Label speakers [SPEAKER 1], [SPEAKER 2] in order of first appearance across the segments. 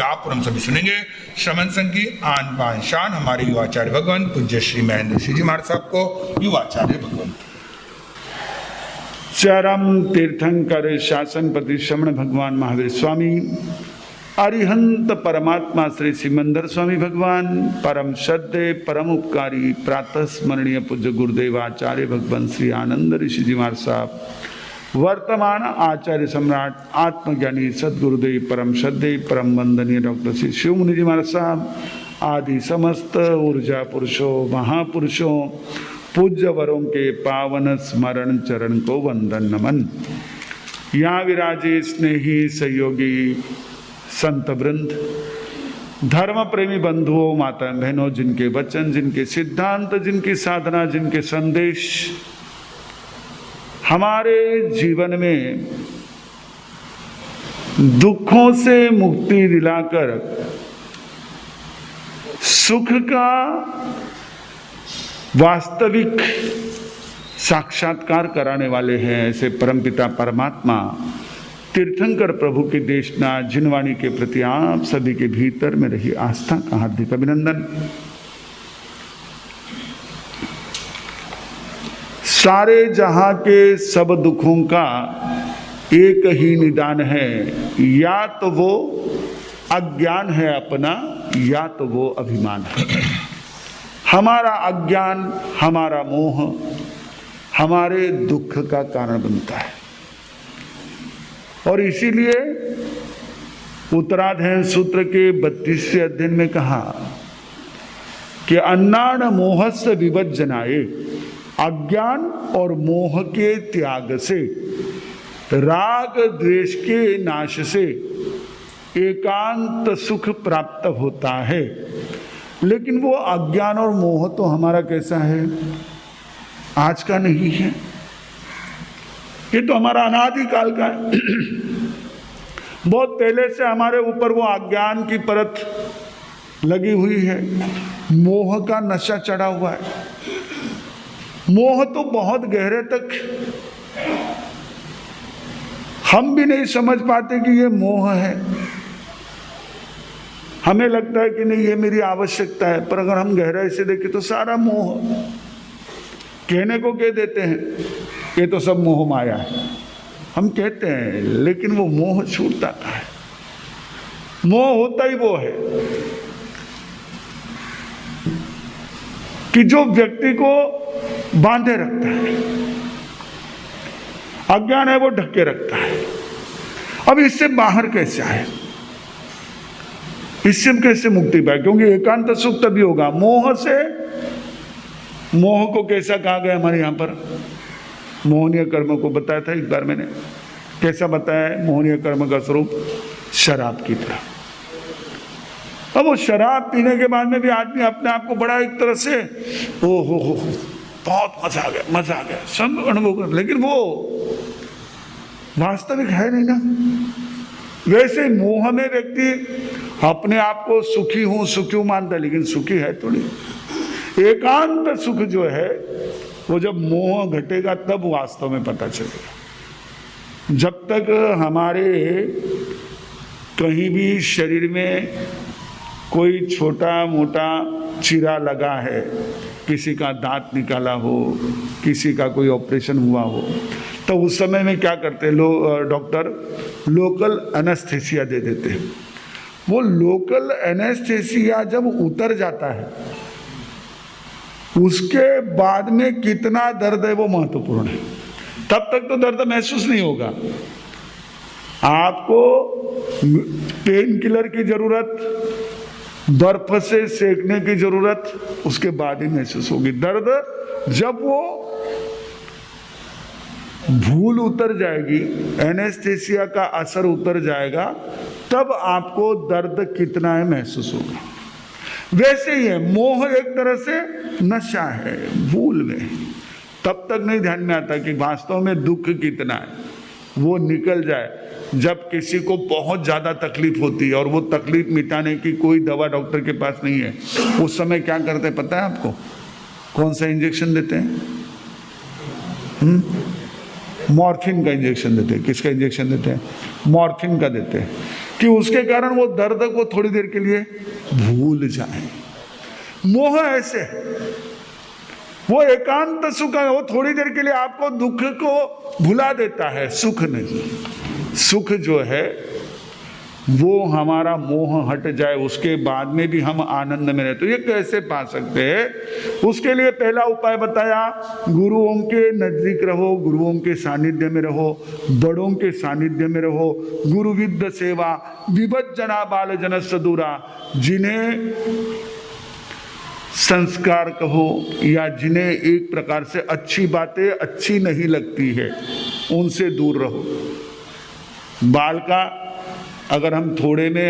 [SPEAKER 1] आप और हम सभी सुनेंगे श्रवण संघ की आन बान शान हमारे युवाचार्य भगवान पूज्य श्री महेंद्र सिंह जी महाराज साहब को युवाचार्य भगवान
[SPEAKER 2] चरम तीर्थंकर शासनपति श्रवण भगवान महावीर स्वामी अरिहंत परमात्मा श्री सिमंदर स्वामी भगवान परम श्रद्धे परम उपकारी प्रातः स्मरणीय पूज्य गुरुदेव आचार्य भगवान श्री आनंद ऋषि जी महाराज साहब वर्तमान आचार्य सम्राट आत्मज्ञानी सदगुरुदेव परम श्रद्धे परम वंदनीय डॉक्टर श्री शिव मुनि जी महाराज साहब आदि समस्त ऊर्जा पुरुषों महापुरुषों पूज्य वरों के पावन स्मरण चरण को वंदन नमन। यहाँ विराजे स्नेही सहयोगी संत वृंद धर्म प्रेमी बंधुओं माता बहनों, जिनके वचन जिनके सिद्धांत जिनकी साधना जिनके संदेश हमारे जीवन में दुखों से मुक्ति दिलाकर सुख का वास्तविक साक्षात्कार कराने वाले हैं, ऐसे परमपिता परमात्मा तीर्थंकर प्रभु के देशना जिनवाणी के प्रति आप सभी के भीतर में रही आस्था का हार्दिक अभिनंदन। सारे जहां के सब दुखों का एक ही निदान है, या तो वो अज्ञान है अपना या तो वो अभिमान है। हमारा अज्ञान हमारा मोह हमारे दुख का कारण बनता है और इसीलिए उत्तराधायन सूत्र के 32वें अध्ययन में कहा कि अन्नान मोहस्य विवज्जनाये, अज्ञान और मोह के त्याग से राग द्वेष के नाश से एकांत सुख प्राप्त होता है। लेकिन वो अज्ञान और मोह तो हमारा कैसा है, आज का नहीं है, ये तो हमारा अनादिकाल का है। बहुत पहले से हमारे ऊपर वो अज्ञान की परत लगी हुई है, मोह का नशा चढ़ा हुआ है। मोह तो बहुत गहरे तक हम भी नहीं समझ पाते कि ये मोह है। हमें लगता है कि नहीं ये मेरी आवश्यकता है, पर अगर हम गहराई से देखें तो सारा मोह कहने को कह देते हैं ये तो सब मोह माया है, हम कहते हैं, लेकिन वो मोह छूटता कहाँ है। मोह होता ही वो है कि जो व्यक्ति को बांधे रखता है, अज्ञान है वो ढके रखता है। अब इससे बाहर कैसे आए, इससे हम कैसे मुक्ति पाए, क्योंकि एकांत सुख तभी होगा। मोह से, मोह को कैसा कहा गया हमारे यहाँ पर, मोहनीय कर्म को बताया था एक बार मैंने, कैसा बताया है मोहनीय कर्म का स्वरूप, शराब की तरह। अब वो शराब पीने के बाद में भी आदमी अपने आप को बड़ा एक तरह से ओ हो बहुत मजा आ गया सब अनुभव कर, लेकिन वो वास्तविक है नहीं ना। वैसे मोह में व्यक्ति अपने आप को सुखी हूं मानता है, लेकिन सुखी है थोड़ी। एकांत सुख जो है वो जब मोह घटेगा तब वास्तव में पता चलेगा। जब तक हमारे कहीं भी शरीर में कोई छोटा मोटा चीरा लगा है, किसी का दांत निकाला हो, किसी का कोई ऑपरेशन हुआ हो, तो उस समय में क्या करते हैं डॉक्टर, लोकल एनेस्थीसिया दे देते हैं। वो लोकल एनेस्थीसिया जब उतर जाता है उसके बाद में कितना दर्द है वो महत्वपूर्ण है। तब तक तो दर्द महसूस नहीं होगा, आपको पेन किलर की जरूरत, बर्फ से सेकने की जरूरत उसके बाद ही महसूस होगी। दर्द जब वो भूल उतर जाएगी, एनेस्थीसिया का असर उतर जाएगा, तब आपको दर्द कितना है महसूस होगा। वैसे ही है मोह, एक तरह से नशा है, भूल में तब तक नहीं ध्यान में आता कि वास्तव में दुख कितना है। वो निकल जाए जब किसी को बहुत ज़्यादा तकलीफ होती है और वो तकलीफ मिटाने की कोई दवा डॉक्टर के पास नहीं है, उस समय क्या करते हैं पता है आपको? कौन सा इंजेक्शन देते हैं? मॉर्फिन का इंजेक्शन देते हैं। किसका इंजेक्शन देते हैं? मॉर्फिन का देते हैं। कि उसके कारण वो दर्द को थोड़ी देर के लिए भूल जाए। मोह ऐसे है, वो एकांत सुख है, वो थोड़ी देर के लिए आपको दुख को भुला देता है, सुख नहीं। सुख जो है वो हमारा मोह हट जाए, उसके बाद में भी हम आनंद में रहे। तो ये कैसे पा सकते हैं? उसके लिए पहला उपाय बताया, गुरुओं के नजदीक रहो, गुरुओं के सानिध्य में रहो, बड़ों के सानिध्य में रहो, गुरु विद्य सेवा, विभज्जना बाल जन सदूरा, जिन्हें संस्कार कहो या जिन्हें एक प्रकार से अच्छी बातें अच्छी नहीं लगती है, उनसे दूर रहो। बाल का अगर हम थोड़े में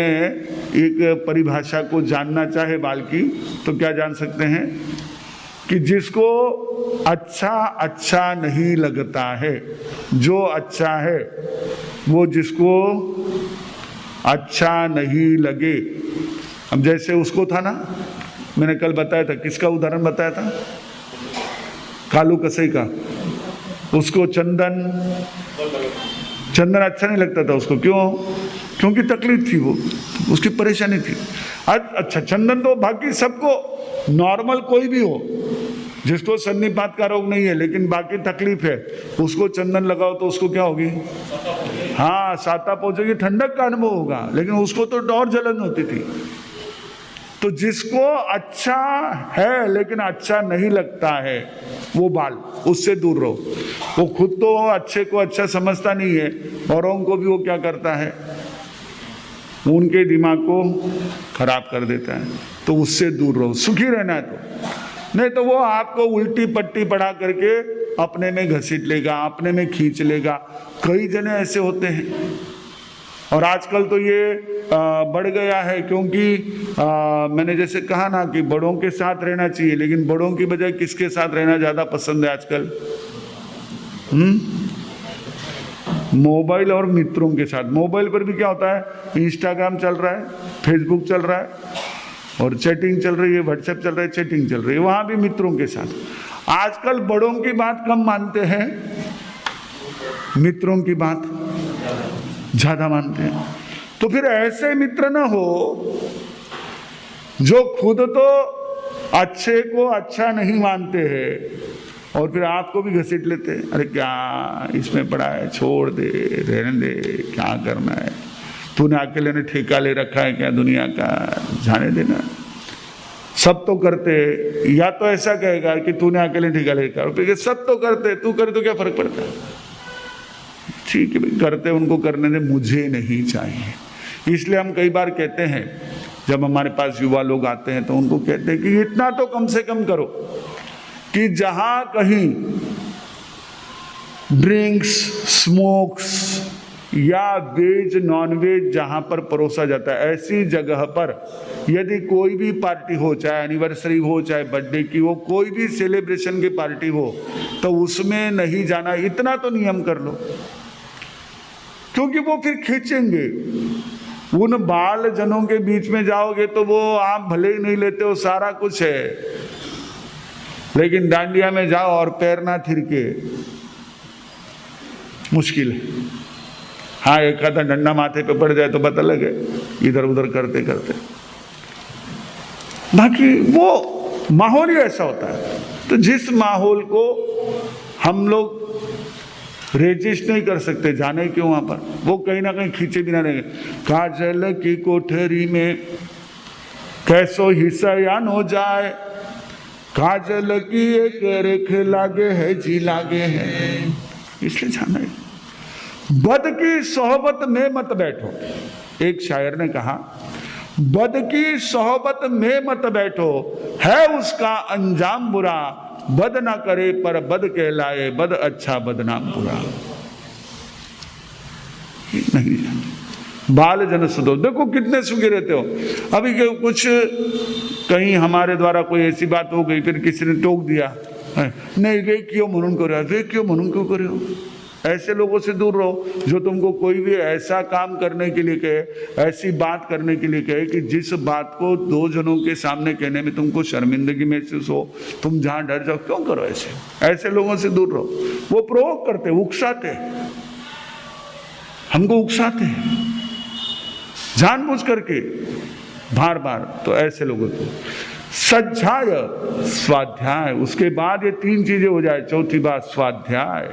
[SPEAKER 2] एक परिभाषा को जानना चाहे बाल की, तो क्या जान सकते हैं कि जिसको अच्छा अच्छा नहीं लगता है, जो अच्छा है वो जिसको अच्छा नहीं लगे। अब जैसे उसको था ना, मैंने कल बताया था, किसका उदाहरण बताया था? कालू कसई का। उसको चंदन अच्छा नहीं लगता था उसको। क्यों? क्योंकि तकलीफ थी, वो उसकी परेशानी थी। अच्छा, चंदन तो बाकी सबको, नॉर्मल कोई भी हो जिसको सन्निपात का रोग नहीं है लेकिन बाकी तकलीफ है, उसको चंदन लगाओ तो उसको क्या होगी? हाँ, साता पहुंचेगी, ठंडक का अनुभव होगा, लेकिन उसको तो और जलन होती थी। तो जिसको अच्छा है लेकिन अच्छा नहीं लगता है, वो बाल, उससे दूर रहो। वो खुद तो अच्छे को अच्छा समझता नहीं है, औरों को भी वो क्या करता है, उनके दिमाग को खराब कर देता है। तो उससे दूर रहो, सुखी रहना है तो। नहीं तो वो आपको उल्टी पट्टी पढ़ा करके अपने में घसीट लेगा, अपने में खींच लेगा। कई जने ऐसे होते हैं, और आजकल तो ये बढ़ गया है, क्योंकि मैंने जैसे कहा ना कि बड़ों के साथ रहना चाहिए, लेकिन बड़ों की बजाय किसके साथ रहना ज़्यादा पसंद है आजकल? मोबाइल और मित्रों के साथ। मोबाइल पर भी क्या होता है, इंस्टाग्राम चल रहा है, फेसबुक चल रहा है, और चैटिंग चल रही है, व्हाट्सएप चल रहा है, चैटिंग चल रही है, वहाँ भी मित्रों के साथ। आजकल बड़ों की बात कम मानते हैं, मित्रों की बात ज्यादा मानते हैं। तो फिर ऐसे मित्र ना हो जो खुद तो अच्छे को अच्छा नहीं मानते हैं और फिर आपको भी घसीट लेते हैं। अरे क्या इसमें पड़ा है, छोड़ दे, रहने दे, क्या करना है, तूने अकेले ने ठेका ले रखा है क्या दुनिया का, जाने देना, सब तो करते। या तो ऐसा कहेगा कि तूने अकेले ठेका ले रखा है, सब तो करते, तू करे तो क्या फर्क पड़ता है? ठीक है भाई, करते उनको करने दे, मुझे नहीं चाहिए। इसलिए हम कई बार कहते हैं, जब हमारे पास युवा लोग आते हैं तो उनको कहते हैं कि इतना तो कम से कम करो कि जहां कहीं ड्रिंक्स, स्मोक्स या वेज नॉन वेज जहां पर परोसा जाता है, ऐसी जगह पर यदि कोई भी पार्टी हो, चाहे एनिवर्सरी हो, चाहे बर्थडे की हो, कोई भी सेलिब्रेशन की पार्टी हो, तो उसमें नहीं जाना, इतना तो नियम कर लो। क्योंकि वो फिर खींचेंगे। उन बाल जनों के बीच में जाओगे तो वो आप भले ही नहीं लेते हो, सारा कुछ है, लेकिन डांडिया में जाओ और पैर ना थिरके, मुश्किल है। हाँ, एक आधा डंडा माथे पे पड़ जाए तो बात अलग है, इधर उधर करते करते। बाकी वो माहौल ही ऐसा होता है। तो जिस माहौल को हम लोग रेजिस्ट नहीं कर सकते, जाने क्यों वहां पर, वो कहीं ना कहीं खींचे बिना रहेंगे। काजल की कोठरी में कैसो हिस्सा यान हो जाए, काजल की एक रेख लागे है, जी लागे है, इसलिए जाना है। बद की सोहबत में मत बैठो। एक शायर ने कहा, बद की सोहबत में मत बैठो, है उसका अंजाम बुरा, बद ना करे पर बद कहलाए, बद अच्छा बदनाम बुरा। नहीं, बाल जन सुधो। देखो कितने सुखी रहते हो। अभी कुछ कहीं हमारे द्वारा कोई ऐसी बात हो गई, फिर किसी ने टोक दिया, नहीं वे क्यों म्हणून करो, वे क्यों म्हणून क्यों करो। ऐसे लोगों से दूर रहो जो तुमको कोई भी ऐसा काम करने के लिए कहे, ऐसी बात करने के लिए कहे कि जिस बात को दो जनों के सामने कहने में तुमको शर्मिंदगी महसूस हो, तुम जहां डर जाओ। क्यों करो ऐसे लोगों से दूर रहो। वो प्रोवोक करते, उकसाते, हमको उकसाते। जानबूझ करके बार बार। तो ऐसे लोगों को सज्जाय, स्वाध्याय, उसके बाद ये 3 चीजें हो जाए। चौथी बात स्वाध्याय,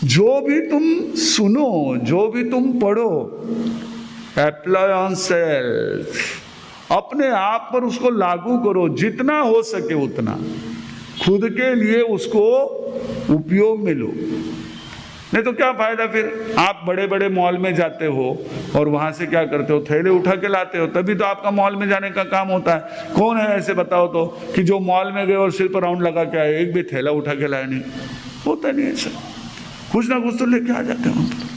[SPEAKER 2] जो भी तुम सुनो, जो भी तुम पढ़ो, अप्लाई ऑन सेल्फ, अपने आप पर उसको लागू करो, जितना हो सके उतना खुद के लिए उसको उपयोग में लो। नहीं तो क्या फायदा फिर। आप बड़े बड़े मॉल में जाते हो और वहां से क्या करते हो, थैले उठा के लाते हो, तभी तो आपका मॉल में जाने का काम होता है। कौन है ऐसे बताओ तो कि जो मॉल में गए और सिर पर राउंड लगा के आए, एक भी थैला उठा के लाया नहीं? होता नहीं ऐसा, कुछ ना कुछ तो लेके आ जाते हैं।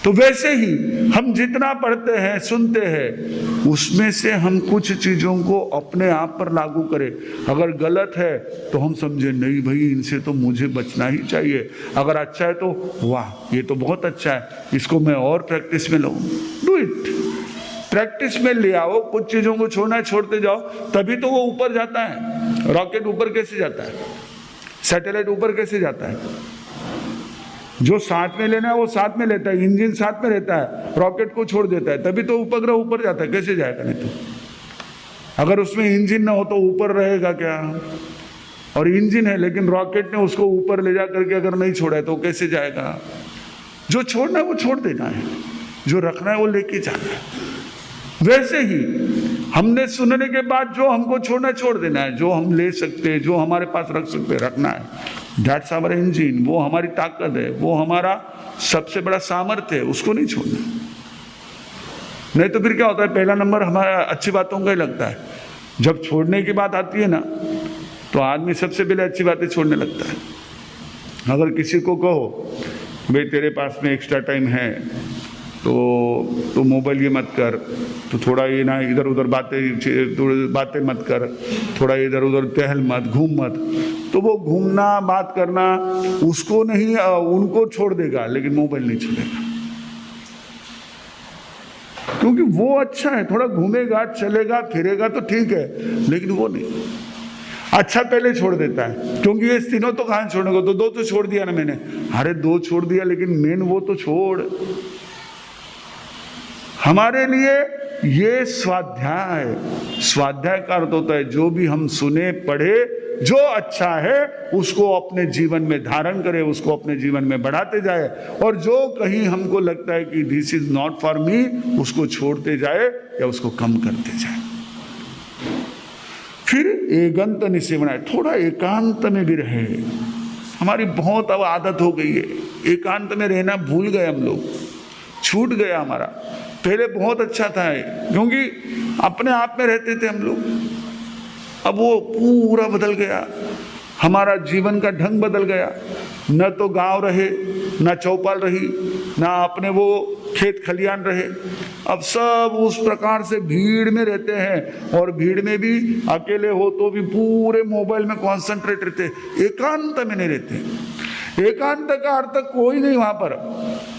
[SPEAKER 2] तो वैसे ही हम जितना पढ़ते हैं, सुनते हैं, उसमें से हम कुछ चीजों को अपने आप पर लागू करें। अगर गलत है तो हम समझे नहीं भाई, इनसे तो मुझे बचना ही चाहिए। अगर अच्छा है तो वाह ये तो बहुत अच्छा है, इसको मैं और प्रैक्टिस में लाऊं। डू इट, प्रैक्टिस में ले आओ। कुछ चीजों को छोड़ना छोड़ते जाओ, तभी तो वो ऊपर जाता है। रॉकेट ऊपर कैसे जाता है, सैटेलाइट ऊपर कैसे जाता है? जो साथ में लेना है वो साथ में लेता है, इंजन साथ में रहता है, रॉकेट को छोड़ देता है, तभी तो उपग्रह ऊपर जाता है। कैसे जाएगा? नहीं तो अगर उसमें इंजन ना हो तो ऊपर रहेगा क्या? और इंजन है लेकिन रॉकेट ने उसको ऊपर ले जा करके अगर नहीं छोड़ा है तो कैसे जाएगा? जो छोड़ना है वो छोड़ देना है, जो रखना है वो लेके जाना है। वैसे ही हमने सुनने के बाद जो हमको छोड़ना छोड़ देना है, जो हम ले सकते हैं, जो हमारे पास रख सकते हैं, रखना है। दैट्स आवर इंजन, वो हमारी ताकत है, वो हमारा सबसे बड़ा सामर्थ्य है, उसको नहीं छोड़ना। नहीं तो फिर क्या होता है, पहला नंबर हमारा अच्छी बातों का ही लगता है। जब छोड़ने की बात आती है ना तो आदमी सबसे पहले अच्छी बातें छोड़ने लगता है। अगर किसी को कहो भाई तेरे पास में एक्स्ट्रा टाइम है तो मोबाइल ये मत कर, तो थोड़ा ये ना इधर उधर बातें मत कर, थोड़ा इधर उधर टहल मत, घूम मत, तो वो घूमना बात करना उसको नहीं, उनको छोड़ देगा लेकिन मोबाइल नहीं छोड़ेगा। क्योंकि वो अच्छा है, थोड़ा घूमेगा चलेगा फिरेगा तो ठीक है, लेकिन वो नहीं। अच्छा पहले छोड़ देता है, क्योंकि ये तीनों तो कहाँ छोड़ने को, तो 2 तो छोड़ दिया ना मैंने। अरे 2 छोड़ दिया लेकिन मेन वो तो छोड़। हमारे लिए ये स्वाध्याय, स्वाध्याय का अर्थ होता है जो भी हम सुने पढ़े, जो अच्छा है उसको अपने जीवन में धारण करें, उसको अपने जीवन में बढ़ाते जाए, और जो कहीं हमको लगता है कि this is not for me, उसको छोड़ते जाए या उसको कम करते जाए। फिर एकांत निसेवना है, थोड़ा एकांत में भी रहे। हमारी बहुत अब आदत हो गई है, एकांत में रहना भूल गए हम लोग, छूट गया हमारा। पहले बहुत अच्छा था क्योंकि अपने आप में रहते थे हम लोग, अब वो पूरा बदल गया, हमारा जीवन का ढंग बदल गया। न तो गांव रहे, न चौपाल रही, न अपने वो खेत खलियान रहे, अब सब उस प्रकार से भीड़ में रहते हैं, और भीड़ में भी अकेले हो तो भी पूरे मोबाइल में कॉन्सेंट्रेट रहते, एकांत में नहीं रहते। एकांत का अर्थ कोई नहीं वहां पर,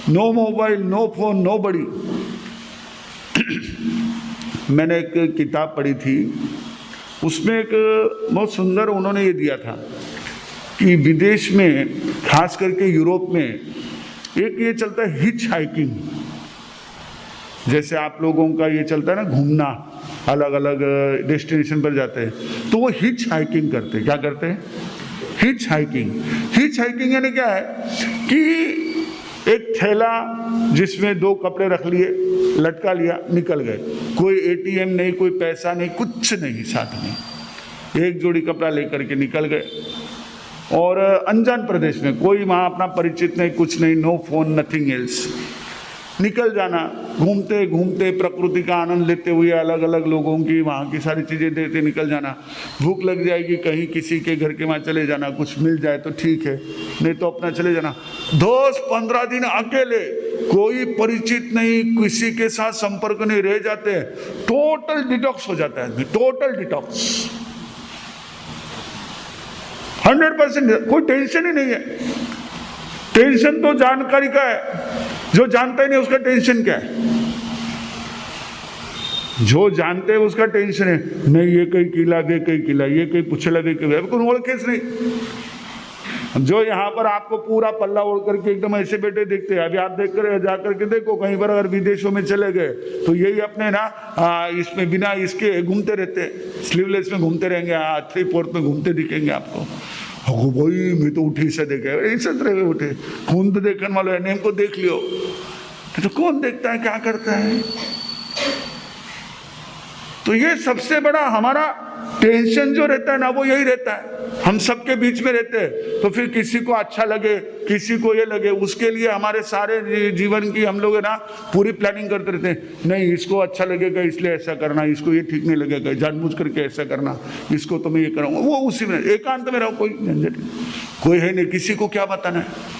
[SPEAKER 2] no mobile, no phone, nobody. मैंने एक किताब पढ़ी थी, उसमें एक बहुत सुंदर उन्होंने ये दिया था कि विदेश में, खास करके यूरोप में, एक ये चलता है हिच हाइकिंग। जैसे आप लोगों का ये चलता है ना घूमना, अलग अलग डेस्टिनेशन पर जाते हैं, तो वो हिच हाइकिंग करते हैं। क्या करते हैं? Hitch hiking. हिच हाइकिंग यानी क्या है कि एक थैला जिसमें 2 कपड़े रख लिए, लटका लिया, निकल गए। कोई एटीएम नहीं, कोई पैसा नहीं, कुछ नहीं साथ में, एक जोड़ी कपड़ा लेकर के निकल गए, और अनजान प्रदेश में, कोई वहाँ अपना परिचित नहीं, कुछ नहीं, नो फोन, नथिंग एल्स। निकल जाना, घूमते घूमते प्रकृति का आनंद लेते हुए, अलग अलग लोगों की वहाँ की सारी चीज़ें देते निकल जाना। भूख लग जाएगी, कहीं किसी के घर के वहाँ चले जाना, कुछ मिल जाए तो ठीक है, नहीं तो अपना चले जाना। 10-15 दिन अकेले, कोई परिचित नहीं, किसी के साथ संपर्क नहीं, रह जाते हैं। टोटल डिटॉक्स हो जाता है, टोटल डिटॉक्स, 100%। कोई टेंशन ही नहीं है। टेंशन तो जानकारी का है, जो जानता ही नहीं उसका टेंशन क्या है? जो जानते हैं उसका टेंशन है, नहीं ये कहीं किला, वे कहीं किला, ये कहीं पूछला, वे कहीं, कोई ओळखेच नहीं। जो यहाँ पर आपको पूरा पल्ला ओढ़ करके एकदम ऐसे बैठे देखते हैं, अभी आप देख कर जा करके देखो कहीं पर अगर विदेशों में चले गए तो यही अपने ना इसमें बिना इसके घूमते रहते, स्लीवलेस में घूमते रहेंगे, 3/4 में घूमते दिखेंगे आपको। भाई मैं तो उठी से देखे, ऐसे तरह उठे खून तो देखने वालों है, नेम को देख लियो। तो कौन देखता है क्या करता है? तो ये सबसे बड़ा हमारा टेंशन जो रहता है ना, वो यही रहता है। हम सबके बीच में रहते हैं तो फिर किसी को अच्छा लगे, किसी को ये लगे, उसके लिए हमारे सारे जीवन की हम लोग है ना पूरी प्लानिंग करते रहते हैं। नहीं, इसको अच्छा लगेगा इसलिए ऐसा करना, इसको ये ठीक नहीं लगेगा जानबूझ करके ऐसा करना, इसको तो मैं ये करूँगा। वो उसी में एकांत में रहो, कोई झंझट नहीं, कोई है नहीं, किसी को क्या बताना है।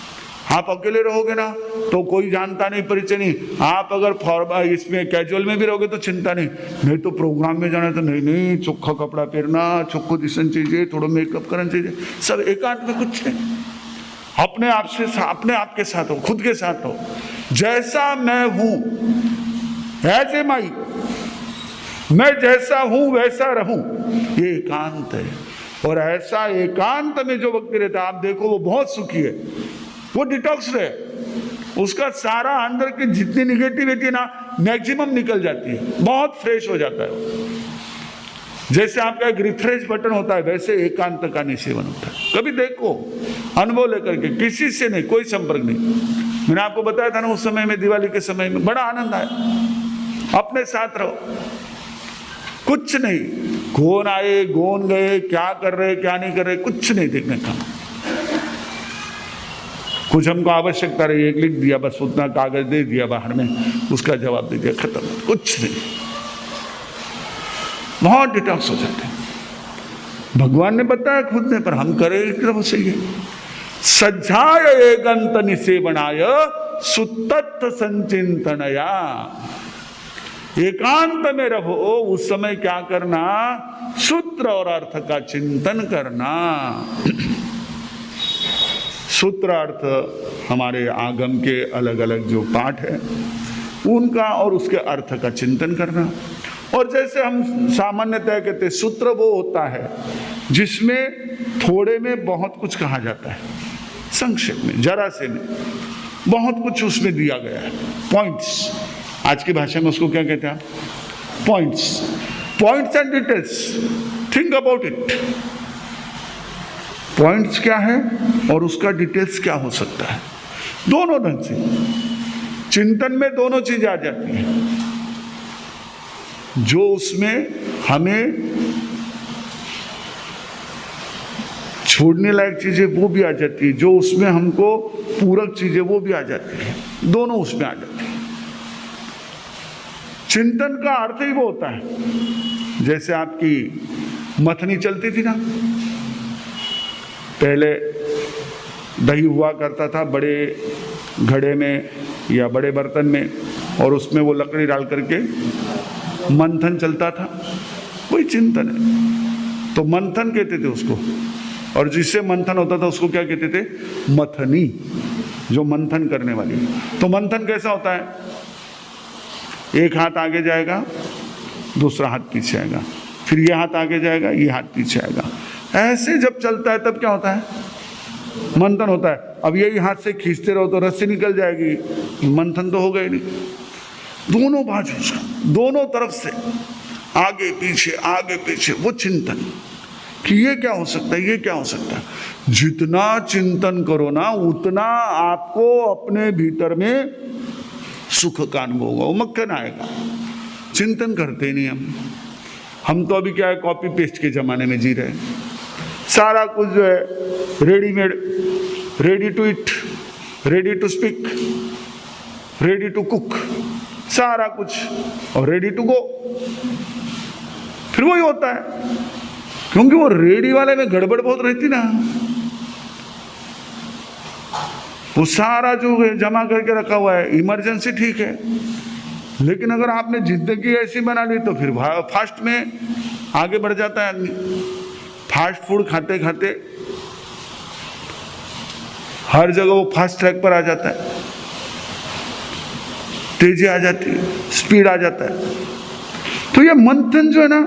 [SPEAKER 2] आप अकेले रहोगे ना तो कोई जानता नहीं, परिचय नहीं। आप अगर इसमें कैजुअल में भी रहोगे तो चिंता नहीं तो प्रोग्राम में जाना है तो नहीं चोखा कपड़ा पहनना, चोखो दिसन चाहिए, थोड़ा मेकअप करना चाहिए, सब एकांत में कुछ नहीं। अपने आप से, अपने आप के साथ हो, खुद के साथ हो। जैसा मैं हूं एज ए माई, मैं जैसा हूं वैसा रहूं, ये एकांत है। और ऐसा एकांत में जो व्यक्ति रहता है, आप देखो वो बहुत सुखी है, वो डिटॉक्स है, उसका सारा अंदर की जितनी निगेटिविटी है ना मैक्सिमम निकल जाती है, बहुत फ्रेश हो जाता है। जैसे आपका एक रिफ्रेश बटन होता है वैसे एकांत का निसेवन होता है। कभी देखो, अनुभव लेकर के, किसी से नहीं, कोई संपर्क नहीं। मैंने आपको बताया था ना उस समय में, दिवाली के समय में बड़ा आनंद आया। अपने साथ रहो, कुछ नहीं, कौन आए कौन गए, क्या कर रहे क्या नहीं कर रहे, कुछ नहीं देखने का। कुछ हमको आवश्यकता रही, एक लिख दिया बस, उतना कागज दे दिया बाहर में, उसका जवाब दे दिया, खत्म, कुछ नहीं। बहुत डिटॉक्स हो जाते हैं। भगवान ने बताया खुद ने, पर हम करें एकदम सही है। सज्जाय एकांत निसेवनाय सुतत्थ संचिंतनया, एकांत में रहो, उस समय क्या करना, सूत्र और अर्थ का चिंतन करना। सूत्र अर्थ हमारे आगम के अलग अलग जो पाठ है उनका और उसके अर्थ का चिंतन करना। और जैसे हम सामान्यतः कहते हैं, सूत्र वो होता है जिसमें थोड़े में बहुत कुछ कहा जाता है, संक्षेप में जरा से में बहुत कुछ उसमें दिया गया है। पॉइंट्स, आज की भाषा में उसको क्या कहते हैं, points, points and details. Think about it, points क्या है और उसका डिटेल्स क्या हो सकता है। दोनों ढंग से चिंतन में दोनों चीजें आ जाती हैं। जो उसमें हमें छोड़ने लायक चीजें वो भी आ जाती है, जो उसमें हमको पूरक चीजें वो भी आ जाती है, दोनों उसमें आ जाती है। चिंतन का अर्थ ही वो होता है, जैसे आपकी मथनी चलती थी ना, पहले दही हुआ करता था बड़े घड़े में या बड़े बर्तन में, और उसमें वो लकड़ी डाल करके मंथन चलता था, वही चिंतन है। तो मंथन कहते थे उसको, और जिससे मंथन होता था उसको क्या कहते थे, मथनी, जो मंथन करने वाली। तो मंथन कैसा होता है, एक हाथ आगे जाएगा, दूसरा हाथ पीछे आएगा, फिर ये हाथ आगे जाएगा, ये हाथ पीछे आएगा। ऐसे जब चलता है तब क्या होता है, मंथन होता है। अब यही हाथ से खींचते रहो तो रस्सी निकल जाएगी, मंथन तो हो गया ही नहीं। दोनों बाजू से, दोनों तरफ से, आगे पीछे वो चिंतन कि ये क्या हो सकता है, ये क्या हो सकता है। जितना चिंतन करो ना उतना आपको अपने भीतर में सुख का अनुभव होगा, वो मक्खन आएगा। चिंतन करते नहीं हम तो अभी क्या है, कॉपी पेस्ट के जमाने में जी रहे हैं। सारा कुछ जो है readymade, ready to eat, ready to speak, ready to cook, सारा कुछ, और रेडी टू गो। फिर वही होता है, क्योंकि वो रेडी वाले में गड़बड़ बहुत रहती ना, वो सारा जो जमा करके रखा हुआ है, इमरजेंसी ठीक है, लेकिन अगर आपने जिंदगी ऐसी बना ली तो फिर फास्ट में आगे बढ़ जाता है आदमी। फास्ट फूड खाते खाते हर जगह वो फास्ट ट्रैक पर आ जाता है, तेजी आ जाती है, स्पीड आ जाता है। तो ये मंथन जो है ना,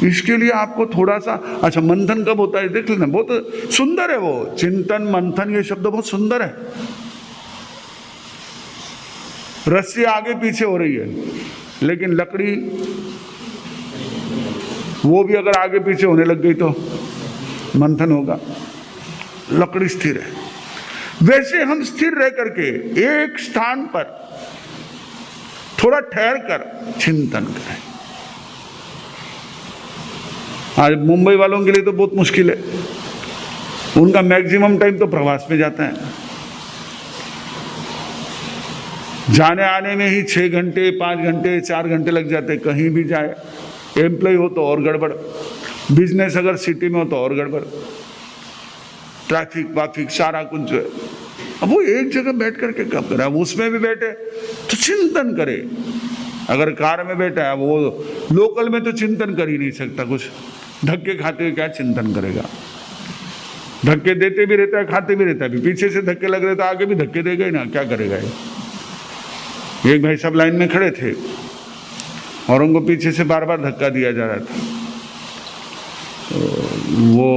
[SPEAKER 2] इसके लिए आपको थोड़ा सा, अच्छा मंथन कब होता है देख लेना, बहुत सुंदर है वो चिंतन मंथन, ये शब्द बहुत सुंदर है। रस्सी आगे पीछे हो रही है, लेकिन लकड़ी वो भी अगर आगे पीछे होने लग गई तो मंथन होगा। लकड़ी स्थिर है, वैसे हम स्थिर रह करके एक स्थान पर थोड़ा ठहर कर चिंतन करें। आज मुंबई वालों के लिए तो बहुत मुश्किल है, उनका मैक्सिमम टाइम तो प्रवास में जाता है, जाने आने में ही 6 घंटे 5 घंटे 4 घंटे लग जाते हैं। कहीं भी जाए, एम्प्लॉय हो तो और गड़बड़, बिजनेस अगर सिटी में हो तो और गड़बड़, ट्रैफिक वाफिक सारा कुछ जो है। अब वो एक जगह बैठ करके कब करे, अब उसमें भी बैठे तो चिंतन करे। अगर कार में बैठा है, वो लोकल में तो चिंतन कर ही नहीं सकता, कुछ धक्के खाते हुए क्या चिंतन करेगा। धक्के देते भी रहता है, खाते भी रहता है, पीछे से धक्के लग रहे तो आगे भी धक्के देगा ही ना, क्या करेगा ये। एक भाई साहब लाइन में खड़े थे और उनको पीछे से बार बार धक्का दिया जा रहा था। तो वो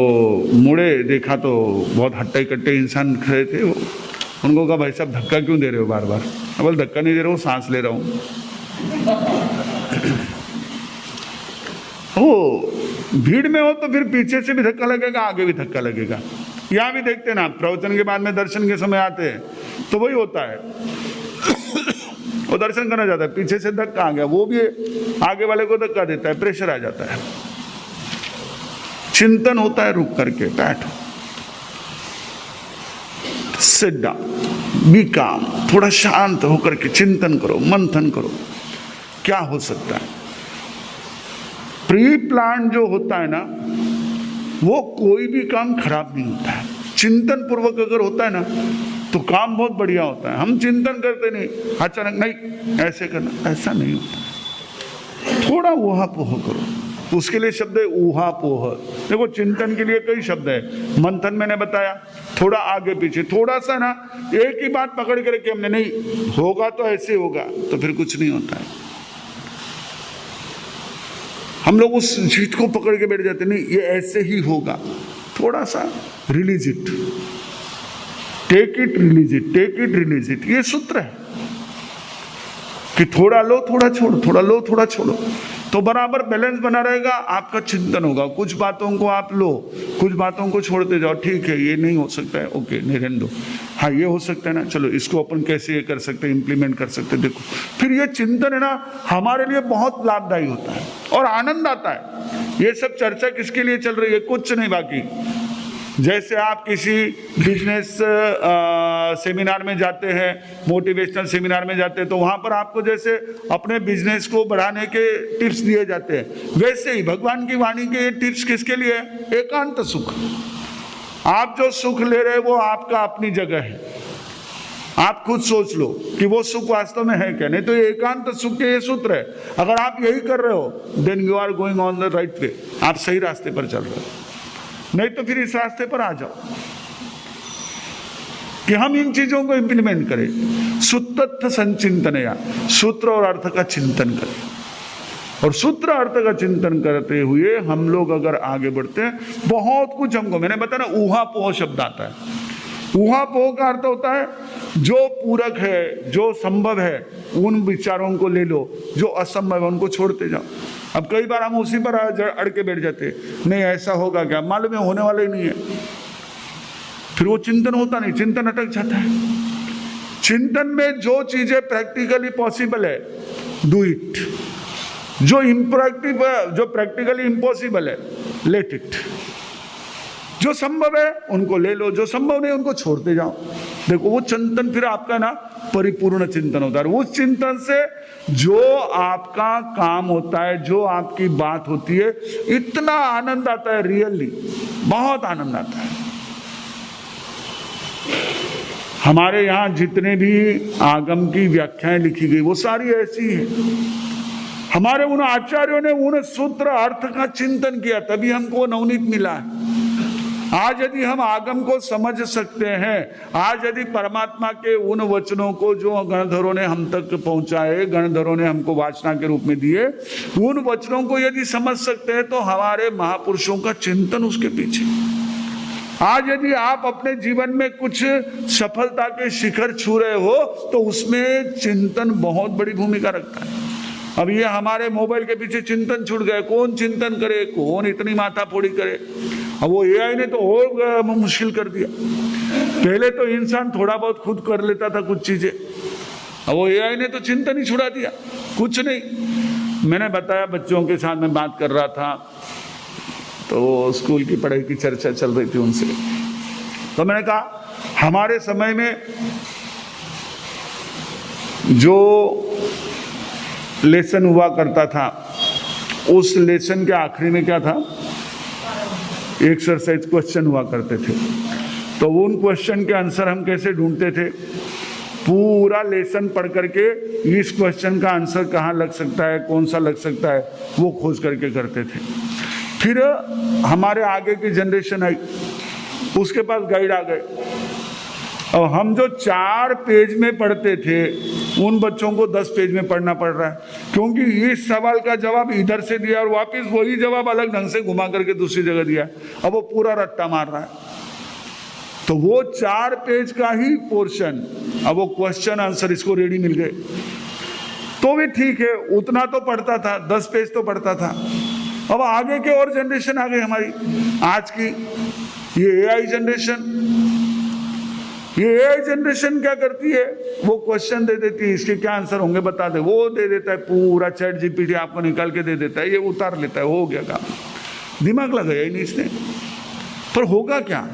[SPEAKER 2] मुड़े, देखा तो बहुत हट्टे कट्टे इंसान खड़े थे। उनको कहा भाई साहब धक्का क्यों दे रहे हो बार बार? बोल धक्का नहीं दे रहा हूँ, सांस ले रहा हूँ। ओ भीड़ में हो तो फिर पीछे से भी धक्का लगेगा, आगे भी धक्का लगेगा। यहाँ भी देखते ना, प्रवचन के बाद में दर्शन के समय आते हैं तो वही होता है, वो दर्शन करना जाता है, पीछे से धक्का आ गया, वो भी आगे वाले को धक्का देता है, प्रेशर आ जाता है। चिंतन होता है रुक करके, बैठो, सिट डाउन, बी काम, थोड़ा शांत होकर के चिंतन करो, मंथन करो, क्या हो सकता है। प्री प्लान जो होता है ना, वो कोई भी काम खराब नहीं होता है। चिंतन पूर्वक अगर होता है ना तो काम बहुत बढ़िया होता है। हम चिंतन करते नहीं, अचानक नहीं ऐसे करना, ऐसा नहीं होता है। थोड़ा ऊहापोह करो, उसके लिए शब्द है ऊहापोह। देखो चिंतन के लिए कई शब्द है, मंथन मैंने बताया, थोड़ा आगे पीछे, थोड़ा सा ना एक ही बात पकड़ कर के हमने नहीं होगा तो ऐसे होगा, तो फिर कुछ नहीं होता है। हम लोग उस चीज को पकड़ के बैठ जाते, नहीं ये ऐसे ही होगा। थोड़ा सा release it, take it release it, take it release it, ये सूत्र है कि थोड़ा लो थोड़ा छोड़ो, थोड़ा लो थोड़ा छोड़ो, तो बराबर बैलेंस बना रहेगा। आपका चिंतन होगा, कुछ बातों को आप लो, कुछ बातों को छोड़ते जाओ। ठीक है ये नहीं हो सकता है, ओके नहीं रहने दो, हाँ ये हो सकता है ना, चलो इसको अपन कैसे ये कर सकते हैं, इंप्लीमेंट कर सकते हैं। देखो फिर ये चिंतन है ना हमारे लिए बहुत लाभदायी होता है और आनंद आता है। ये सब चर्चा किसके लिए चल रही है? कुछ नहीं, बाकी जैसे आप किसी बिजनेस सेमिनार में जाते हैं, मोटिवेशनल सेमिनार में जाते हैं, तो वहाँ पर आपको जैसे अपने बिजनेस को बढ़ाने के टिप्स दिए जाते हैं, वैसे ही भगवान की वाणी के टिप्स किसके लिए है? एकांत सुख। आप जो सुख ले रहे हो वो आपका अपनी जगह है, आप खुद सोच लो कि वो सुख वास्तव में है क्या। नहीं तो ये एकांत सुख के ये सूत्र है, अगर आप यही कर रहे हो then you are going on the right way, आप सही रास्ते पर चल रहे हो। नहीं तो फिर इस रास्ते पर आ जाओ कि हम इन चीजों को इंप्लीमेंट करें। सुतत्थ संचिंतनया, सूत्र और अर्थ का चिंतन करें, और सूत्र अर्थ का चिंतन करते हुए हम लोग अगर आगे बढ़ते हैं, बहुत कुछ हमको, मैंने बताया ना ऊहापोह शब्द आता है। ऊहापोह का अर्थ होता है जो पूरक है, जो संभव है उन विचारों को ले लो, जो असंभव है उनको छोड़ते जाओ। अब कई बार हम उसी पर अड़ के बैठ जाते, नहीं ऐसा होगा क्या, मालूम है होने वाला ही नहीं है, फिर वो चिंतन होता नहीं, चिंतन अटक जाता है। चिंतन में जो चीजें प्रैक्टिकली पॉसिबल है डू इट, जो प्रैक्टिकली इम्पॉसिबल है लेट इट, जो संभव है उनको ले लो, जो संभव नहीं उनको छोड़ते जाओ। देखो वो चिंतन फिर आपका ना परिपूर्ण चिंतन होता है। उस चिंतन से जो आपका काम होता है, जो आपकी बात होती है, इतना आनंद आता है, रियली बहुत आनंद आता है। हमारे यहाँ जितने भी आगम की व्याख्याएं लिखी गई वो सारी ऐसी है। हमारे उन आचार्यों ने उन सूत्र अर्थ का चिंतन किया, तभी हमको नवनीत मिला है। आज यदि हम आगम को समझ सकते हैं, आज यदि परमात्मा के उन वचनों को जो गणधरों ने हम तक पहुंचाए, गणधरों ने हमको वासना के रूप में दिए, उन वचनों को यदि समझ सकते हैं तो हमारे महापुरुषों का चिंतन उसके पीछे। आज यदि आप अपने जीवन में कुछ सफलता के शिखर छू रहे हो तो उसमें चिंतन बहुत बड़ी भूमिका रखता है। अब ये हमारे मोबाइल के पीछे चिंतन छूट गए, कौन चिंतन करे, कौन इतनी माथा फोड़ी करे। अब वो एआई ने तो और मुश्किल कर दिया। पहले तो इंसान थोड़ा बहुत खुद कर लेता था कुछ चीजें, अब वो एआई ने तो चिंतन ही छुड़ा दिया, कुछ नहीं। मैंने बताया बच्चों के साथ में बात कर रहा था तो स्कूल की पढ़ाई की चर्चा चल रही थी उनसे, तो मैंने कहा हमारे समय में जो लेसन हुआ करता था उस लेसन के आखिरी में क्या था, एक्सरसाइज क्वेश्चन हुआ करते थे। तो उन क्वेश्चन के आंसर हम कैसे ढूंढते थे, पूरा लेसन पढ़ करके इस क्वेश्चन का आंसर कहाँ लग सकता है, कौन सा लग सकता है, वो खोज करके करते थे। फिर हमारे आगे की जनरेशन आई, उसके पास गाइड आ गए। और हम जो 4 पेज में पढ़ते थे उन बच्चों को 10 पेज में पढ़ना पड़ रहा है, क्योंकि इस सवाल का जवाब इधर से दिया और वापस वही जवाब अलग ढंग से घुमा करके दूसरी जगह दिया। अब वो पूरा रट्टा मार रहा है। तो वो 4 पेज का ही पोर्शन, अब वो क्वेश्चन आंसर इसको रेडी मिल गए तो भी ठीक है, उतना तो पढ़ता था, 10 पेज तो पढ़ता था। अब आगे के और जनरेशन आ गई हमारी आज की, ये एआई जनरेशन। ये एआई जनरेशन क्या करती है, वो क्वेश्चन दे देती है, इसके क्या आंसर होंगे बता दे, वो दे देता है, पूरा चैट जीपीटी आपको निकाल के दे देता है, ये उतार लेता है, हो गया काम। दिमाग लगाया ही नहीं इसने। पर होगा क्या,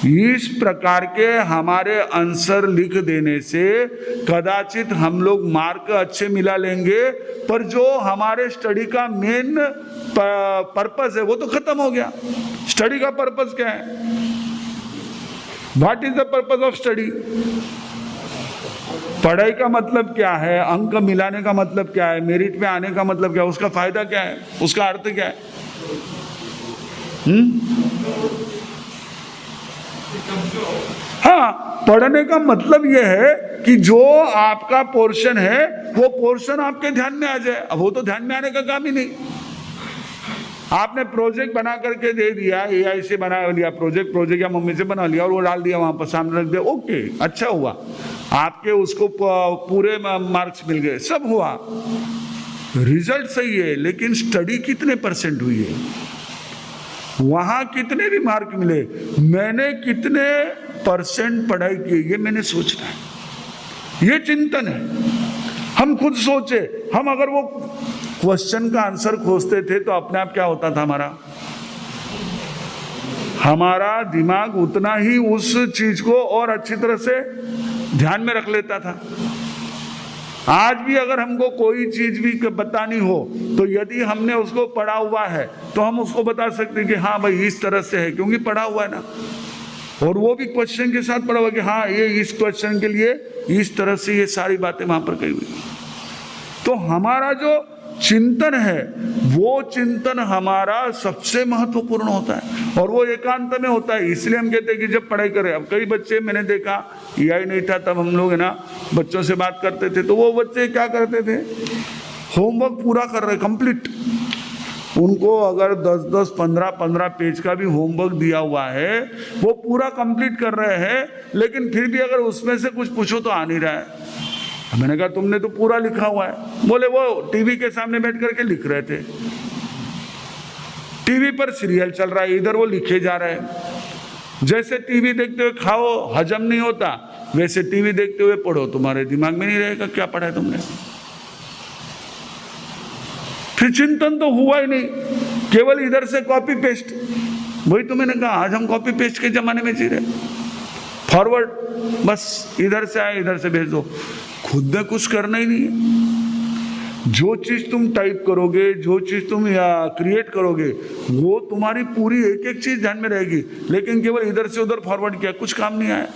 [SPEAKER 2] इस प्रकार के हमारे आंसर लिख देने से कदाचित हम लोग मार्क अच्छे मिला लेंगे, पर जो हमारे स्टडी का मेन पर्पस है वो तो खत्म हो गया। स्टडी का पर्पस क्या है, what is the purpose of study? पढ़ाई का मतलब क्या है, अंक मिलाने का मतलब क्या है, मेरिट पे आने का मतलब क्या है, उसका फायदा क्या है, उसका अर्थ क्या है? हाँ, पढ़ने का मतलब यह है कि जो आपका पोर्शन है वो पोर्शन आपके ध्यान में आ जाए। अब वो तो ध्यान में आने का काम ही नहीं। आपने प्रोजेक्ट बना करके दे दिया, एआई से बना लिया प्रोजेक्ट या मम्मी से बना लिया और वो डाल दिया वहां पर, सामने रख दिया, ओके अच्छा हुआ, आपके उसको पूरे मार्क्स मिल गए, सब हुआ, रिजल्ट सही है, लेकिन स्टडी कितने % हुई है, वहां कितने भी मार्क मिले, मैंने कितने % पढ़ाई की, ये मैंने सोचना है, ये चिंतन है। हम खुद सोचे, हम अगर वो क्वेश्चन का आंसर खोजते थे तो अपने आप क्या होता था, हमारा दिमाग उतना ही उस चीज को और अच्छी तरह से ध्यान में रख लेता था। आज भी अगर हमको कोई चीज भी बतानी हो तो यदि हमने उसको पढ़ा हुआ है तो हम उसको बता सकते हैं कि हाँ भाई इस तरह से है, क्योंकि पढ़ा हुआ है ना, और वो भी क्वेश्चन के साथ पढ़ा हुआ कि हाँ ये इस क्वेश्चन के लिए इस तरह से ये सारी बातें वहां पर कही हुई। तो हमारा जो चिंतन है वो चिंतन हमारा सबसे महत्वपूर्ण होता है और वो एकांत में होता है। इसलिए हम कहते हैं कि जब पढ़ाई करें, अब कई बच्चे मैंने देखा, एआई नहीं था तब हम लोग है ना बच्चों से बात करते थे, तो वो बच्चे क्या करते थे, होमवर्क पूरा कर रहे कंप्लीट। उनको अगर 10-10, 15-15 पेज का भी होमवर्क दिया हुआ है वो पूरा कंप्लीट कर रहे हैं, लेकिन फिर भी अगर उसमें से कुछ पूछो तो आ नहीं रहा है। मैंने कहा तुमने तो पूरा लिखा हुआ है। बोले वो टीवी के सामने बैठ करके लिख रहे थे, टीवी पर सीरियल चल रहा है, इधर वो लिखे जा रहे हैं। जैसे टीवी देखते हुए खाओ हजम नहीं होता, वैसे टीवी देखते हुए पढ़ो, तुम्हारे दिमाग में नहीं रहेगा क्या पढ़ा है तुमने। फिर चिंतन तो हुआ ही नहीं, केवल इधर से कॉपी पेस्ट। वही तो मैंने कहा, आज हम कॉपी पेस्ट के जमाने में जी रहे, फॉरवर्ड, बस इधर से आए इधर से भेज दो, खुद में कुछ करना ही नहीं है। जो चीज तुम टाइप करोगे, जो चीज तुम क्रिएट करोगे, वो तुम्हारी पूरी एक एक चीज ध्यान में रहेगी, लेकिन केवल इधर से उधर फॉरवर्ड किया, कुछ काम नहीं आया।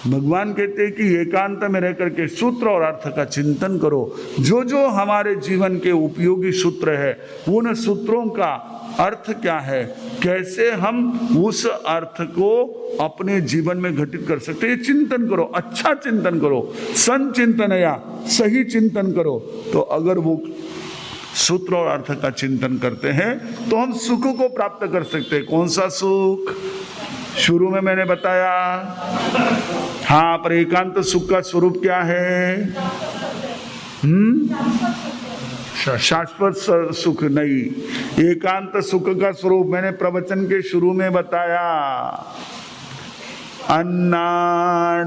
[SPEAKER 2] भगवान कहते हैं कि एकांत में रह करके सूत्र और अर्थ का चिंतन करो। जो जो हमारे जीवन के उपयोगी सूत्र है उन सूत्रों का अर्थ क्या है, कैसे हम उस अर्थ को अपने जीवन में घटित कर सकते हैं। चिंतन करो, अच्छा चिंतन करो, संचिंतन या सही चिंतन करो। तो अगर वो सूत्र और अर्थ का चिंतन करते हैं तो हम सुख को प्राप्त कर सकते हैं। कौन सा सुख? शुरू में मैंने बताया, हाँ, पर एकांत सुख का स्वरूप क्या है? शाश्वत सुख नहीं, एकांत सुख का स्वरूप मैंने प्रवचन के शुरू में बताया। अन्नाण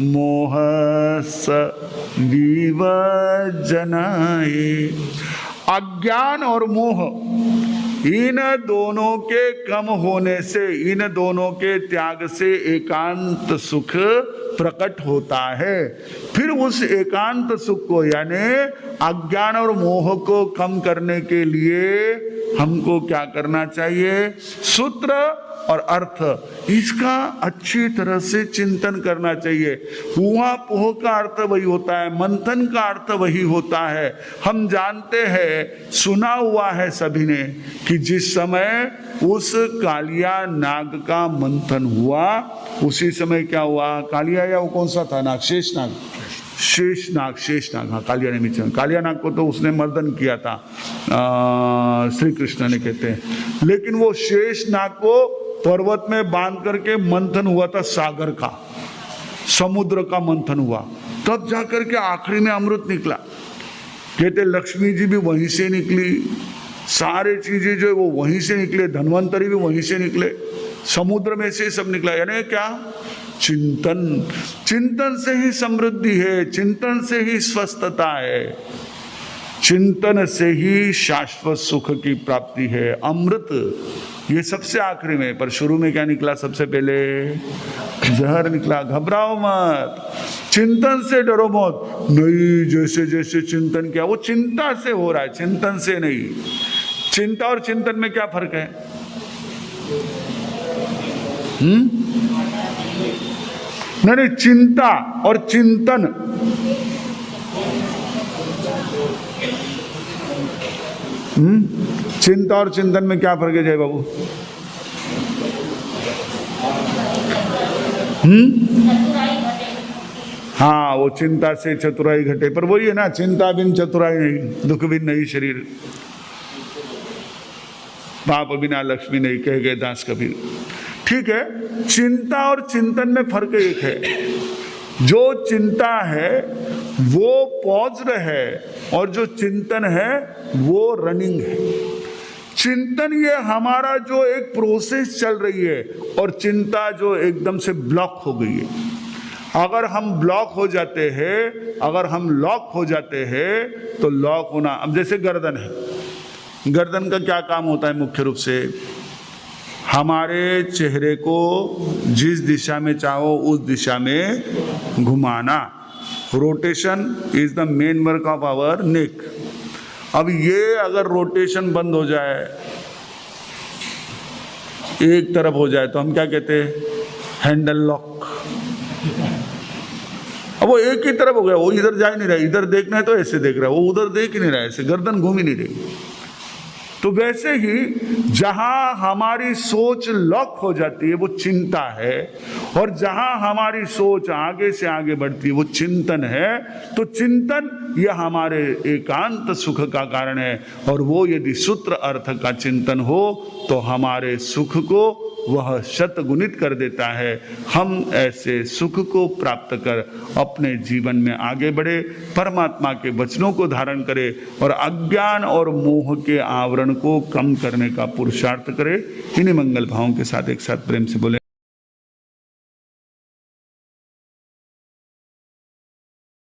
[SPEAKER 2] मोहस विवजनाय, अज्ञान और मोह, इन दोनों के कम होने से, इन दोनों के त्याग से एकांत सुख प्रकट होता है। फिर उस एकांत सुख को यानी अज्ञान और मोह को कम करने के लिए हमको क्या करना चाहिए? सूत्र और अर्थ, इसका अच्छी तरह से चिंतन करना चाहिए। हुआ पोह का अर्थ वही होता है, मंथन का अर्थ वही होता है। हम जानते हैं, सुना हुआ है सभी ने कि जिस समय उस कालिया नाग का मंथन हुआ, उसी समय क्या हुआ? कालिया या वो कौन सा था नाग? शेषनाग, शेषनाग, हाँ, कालिया ने मिचा। कालिया नाग को तो उसने मर्दन किया था, श्री कृष्ण ने कहते हैं। लेकिन वो शेषनाग को पर्वत में बांध करके मंथन हुआ था, सागर का, समुद्र का मंथन हुआ, तब जाकर के आखिरी में अमृत निकला। कहते लक्ष्मी जी भी वहीं से निकली, सारे चीजें जो है वो वहीं से निकले, धन्वंतरी भी वहीं से निकले, समुद्र में से सब निकला। यानी क्या? चिंतन, चिंतन से ही समृद्धि है, चिंतन से ही स्वस्थता है, चिंतन से ही शाश्वत सुख की प्राप्ति है। अमृत ये सबसे आखिरी में, पर शुरू में क्या निकला? सबसे पहले जहर निकला। घबराओ मत, चिंतन से डरो मत। नहीं, जैसे जैसे चिंतन किया, वो चिंता से हो रहा है, चिंतन से नहीं। चिंता और चिंतन में क्या फर्क है? नहीं, चिंता और चिंतन, चिंता और चिंतन में क्या फर्क है जय बाबू? हाँ, वो चिंता से चतुराई घटे, पर वही है ना, चिंता बिन चतुराई नहीं, दुख बिन नहीं शरीर, पाप बिना लक्ष्मी नहीं, कह गए दास कबीर। ठीक है, चिंता और चिंतन में फर्क एक है। जो चिंता है वो पॉज्ड है और जो चिंतन है वो रनिंग है। चिंतन ये हमारा जो एक प्रोसेस चल रही है, और चिंता जो एकदम से ब्लॉक हो गई है। अगर हम ब्लॉक हो जाते हैं, अगर हम लॉक हो जाते हैं, तो लॉक होना, अब जैसे गर्दन है, गर्दन का क्या काम होता है? मुख्य रूप से हमारे चेहरे को जिस दिशा में चाहो उस दिशा में घुमाना। Rotation is the main work of our neck. अब ये अगर रोटेशन बंद हो जाए, एक तरफ हो जाए, तो हम क्या कहते हैं? Handle lock. अब वो एक ही तरफ हो गया, वो इधर जा ही नहीं रहा, इधर देखना है तो ऐसे देख रहा है, वो उधर देख ही नहीं रहा है, ऐसे गर्दन घूम ही नहीं रही। तो वैसे ही जहां हमारी सोच लॉक हो जाती है वो चिंता है, और जहां हमारी सोच आगे से आगे बढ़ती है वो चिंतन है। तो चिंतन यह हमारे एकांत सुख का कारण है, और वो यदि सूत्र अर्थ का चिंतन हो तो हमारे सुख को वह शतगुणित कर देता है। हम ऐसे सुख को प्राप्त कर अपने जीवन में आगे बढ़े, परमात्मा के वचनों को धारण करें और अज्ञान और मोह के आवरण को कम करने का पुरुषार्थ करें। इन्हीं मंगल भावों के साथ एक साथ प्रेम से बोले।